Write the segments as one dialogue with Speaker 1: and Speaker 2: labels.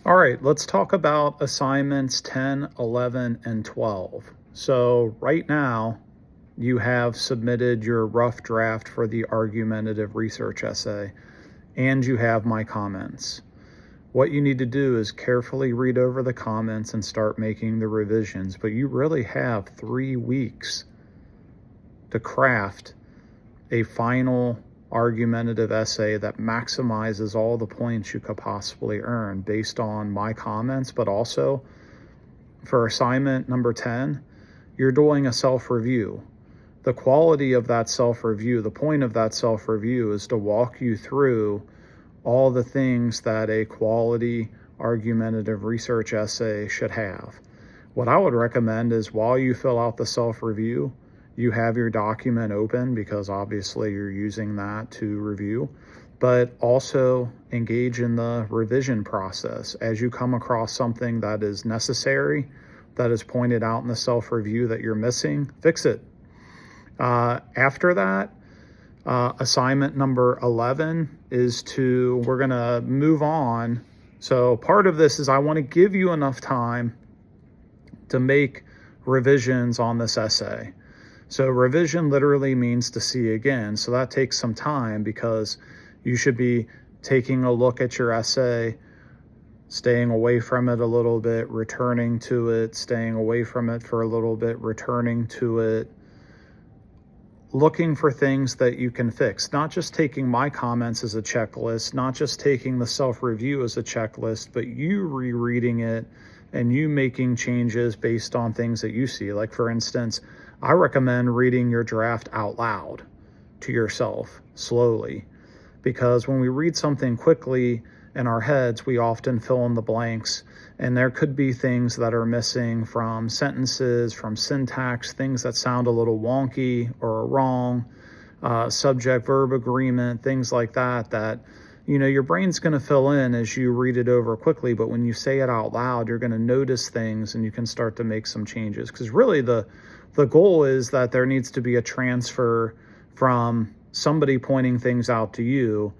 Speaker 1: All right, let's talk about assignments 10, 11, and 12. So right now, you have submitted your rough draft for the argumentative research essay, and you have my comments. What you need to do is carefully read over the comments and start making the revisions, but you really have 3 weeks to craft a final argumentative essay that maximizes all the points you could possibly earn based on my comments. But also for assignment number 10, you're doing a self-review. The quality of that self-review, the point of that self-review is to walk you through all the things that a quality argumentative research essay should have. What I would recommend is while you fill out the self-review, you have your document open, because obviously you're using that to review, but also engage in the revision process. As you come across something that is necessary, that is pointed out in the self-review that you're missing, fix it. After that, assignment number 11 is we're going to move on. So part of this is I want to give you enough time to make revisions on this essay. So revision literally means to see again. So that takes some time, because you should be taking a look at your essay, staying away from it a little bit, returning to it, staying away from it for a little bit, returning to it, looking for things that you can fix, not just taking my comments as a checklist, not just taking the self-review as a checklist, but you rereading it and you making changes based on things that you see. Like, for instance, I recommend reading your draft out loud to yourself slowly, because when we read something quickly in our heads, we often fill in the blanks, and there could be things that are missing from sentences, from syntax, things that sound a little wonky or wrong, subject-verb agreement, things like that, your brain's going to fill in as you read it over quickly, but when you say it out loud, you're going to notice things and you can start to make some changes. Because really the goal is that there needs to be a transfer from somebody pointing things out to you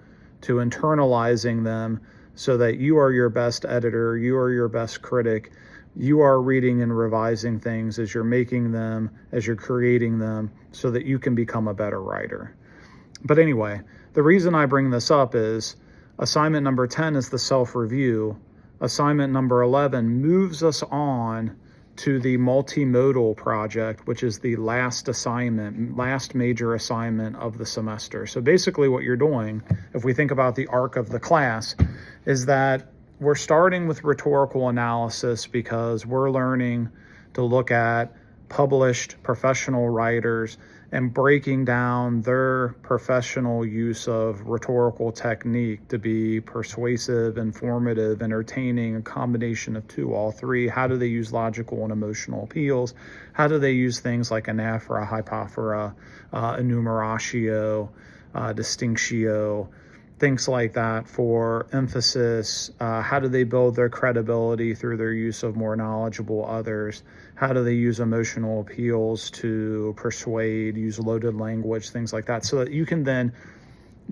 Speaker 1: to internalizing them, so that you are your best editor, you are your best critic, you are reading and revising things as you're making them, as you're creating them, so that you can become a better writer. But anyway, the reason I bring this up is assignment number 10 is the self-review. Assignment number 11 moves us on to the multimodal project, which is the last major assignment of the semester. So basically what you're doing, if we think about the arc of the class, is that we're starting with rhetorical analysis because we're learning to look at published professional writers and breaking down their professional use of rhetorical technique to be persuasive, informative, entertaining, a combination of all three. How do they use logical and emotional appeals? How do they use things like anaphora, hypophora, enumeratio, distinctio, things like that for emphasis? How do they build their credibility through their use of more knowledgeable others? How do they use emotional appeals to persuade, use loaded language, things like that, so that you can then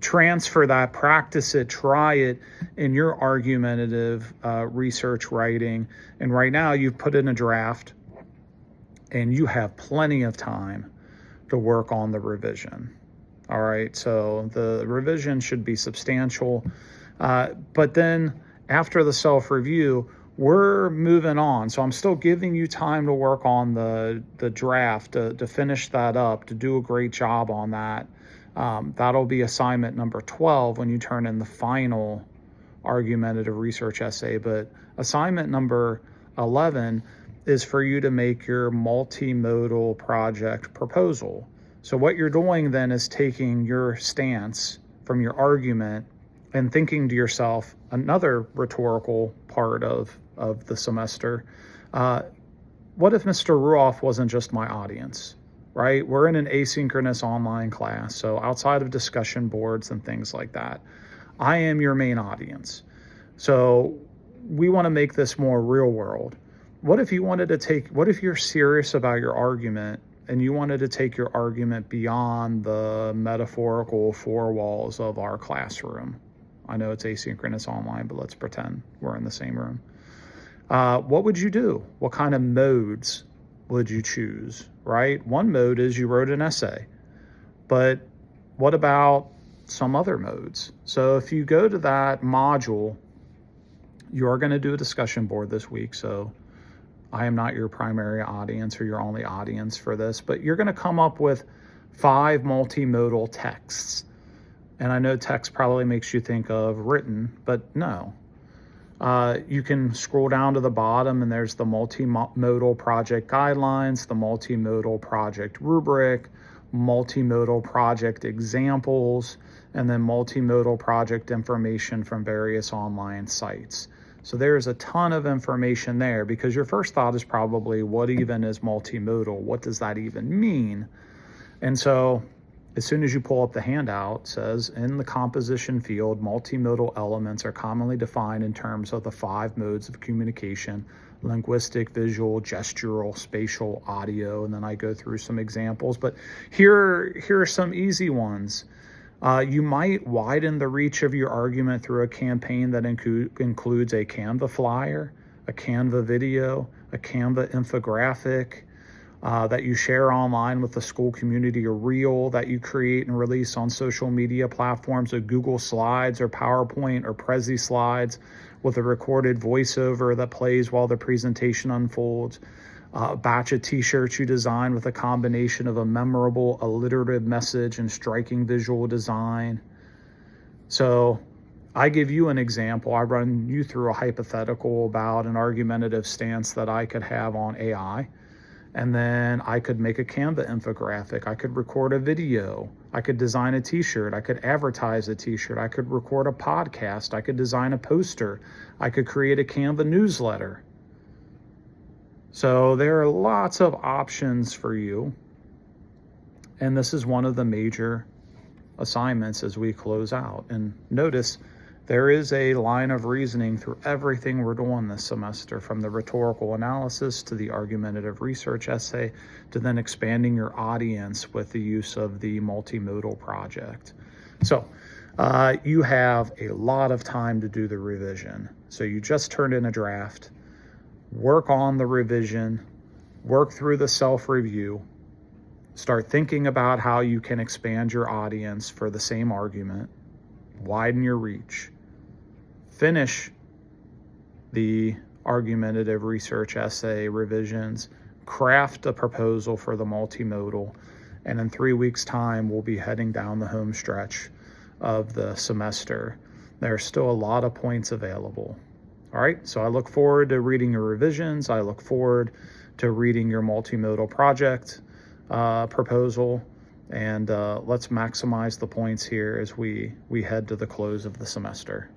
Speaker 1: transfer that, practice it, try it in your argumentative research writing. And right now you've put in a draft and you have plenty of time to work on the revision. All right, so the revision should be substantial. But then after the self-review, we're moving on. So I'm still giving you time to work on the draft, to finish that up, to do a great job on that. That'll be assignment number 12 when you turn in the final argumentative research essay. But assignment number 11 is for you to make your multimodal project proposal. So what you're doing then is taking your stance from your argument and thinking to yourself, another rhetorical part of the semester, what if Mr. Ruoff wasn't just my audience, right? We're in an asynchronous online class, so outside of discussion boards and things like that, I am your main audience. So we want to make this more real world. What if you're serious about your argument and you wanted to take your argument beyond the metaphorical four walls of our classroom? I know it's asynchronous online, but let's pretend we're in the same room. What would you do? What kind of modes would you choose, right? One mode is you wrote an essay, but what about some other modes? So if you go to that module, you are going to do a discussion board this week. So I am not your primary audience or your only audience for this, but you're going to come up with 5 multimodal texts. And I know text probably makes you think of written, but no. You can scroll down to the bottom and there's the multimodal project guidelines, the multimodal project rubric, multimodal project examples, and then multimodal project information from various online sites. So there's a ton of information there, because your first thought is probably, what even is multimodal? What does that even mean? And so as soon as you pull up the handout, it says in the composition field, multimodal elements are commonly defined in terms of the 5 modes of communication: linguistic, visual, gestural, spatial, audio. And then I go through some examples, but here are some easy ones. You might widen the reach of your argument through a campaign that includes a Canva flyer, a Canva video, a Canva infographic, that you share online with the school community, a reel that you create and release on social media platforms, or Google Slides or PowerPoint or Prezi slides with a recorded voiceover that plays while the presentation unfolds, a batch of t-shirts you design with a combination of a memorable alliterative message and striking visual design. So I give you an example. I run you through a hypothetical about an argumentative stance that I could have on AI. And then I could make a Canva infographic. I could record a video. I could design a t-shirt. I could advertise a t-shirt. I could record a podcast. I could design a poster. I could create a Canva newsletter. So there are lots of options for you. And this is one of the major assignments as we close out. And notice there is a line of reasoning through everything we're doing this semester, from the rhetorical analysis to the argumentative research essay, to then expanding your audience with the use of the multimodal project. So you have a lot of time to do the revision. So you just turned in a draft. Work on the revision, work through the self-review, start thinking about how you can expand your audience for the same argument, widen your reach, finish the argumentative research essay revisions, craft a proposal for the multimodal, and in 3 weeks' time, we'll be heading down the home stretch of the semester. There's still a lot of points available. All right, so I look forward to reading your revisions. I look forward to reading your multimodal project proposal, and let's maximize the points here as we head to the close of the semester.